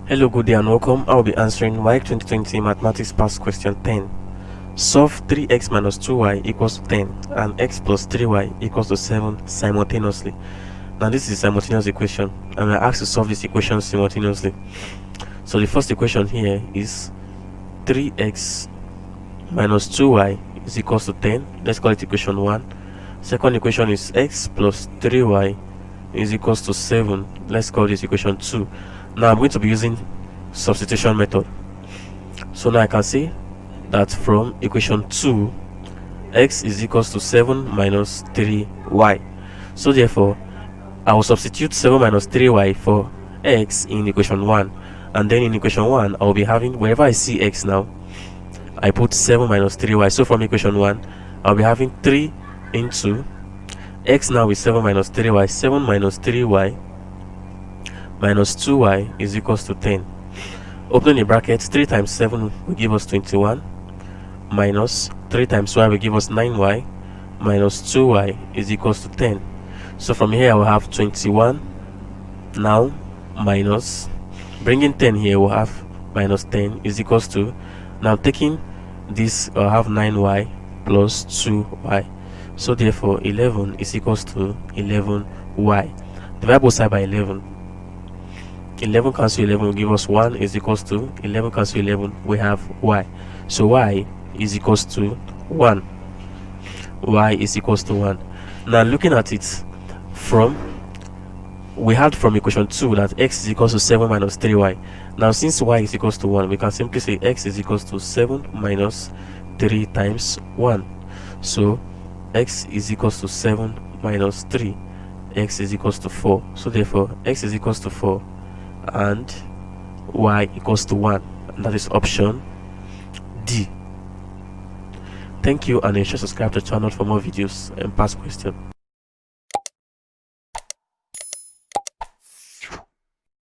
Hello, good day and welcome. I will be answering WAEC 2020 Mathematics Past Question 10. Solve 3x minus 2y equals to 10 and x plus 3y equals to 7 simultaneously. Now this is a simultaneous equation and we are asked to solve this equation simultaneously. So the first equation here is 3x minus 2y is equals to 10. Let's call it equation 1. Second equation is x plus 3y is equals to 7. Let's call this equation 2. Now I'm going to be using substitution method. So now I can see that from equation 2, x is equals to 7 minus 3y. So therefore I will substitute 7 minus 3y for x in equation 1, and then in equation 1 I will be having, wherever I see x now, I put 7 minus 3y. So from equation 1 I'll be having 3 into x now is 7 minus 3y. 7 minus 3y minus 2y is equals to 10. Opening the brackets, 3 times 7 will give us 21, minus 3 times y will give us 9y, minus 2y is equals to 10. So from here I will have 21 now, minus, bringing 10 here, we'll have minus 10 is equals to, now taking this, I'll have 9y plus 2y. So therefore 11 is equals to 11y. Divide both sides by 11. 11 cancel 11 will give us 1 is equals to 11 cancel 11, we have y. So y is equals to 1. Y is equals to 1. Now looking at it from, we had from equation 2 that x is equals to 7 minus 3y. Now since y is equals to 1, we can simply say x is equals to 7 minus 3 times 1. So x is equals to 7 minus 3. X is equals to 4. So therefore x is equals to 4 and y equals to 1, and that is option D. Thank you, and ensure subscribe to the channel for more videos and past questions.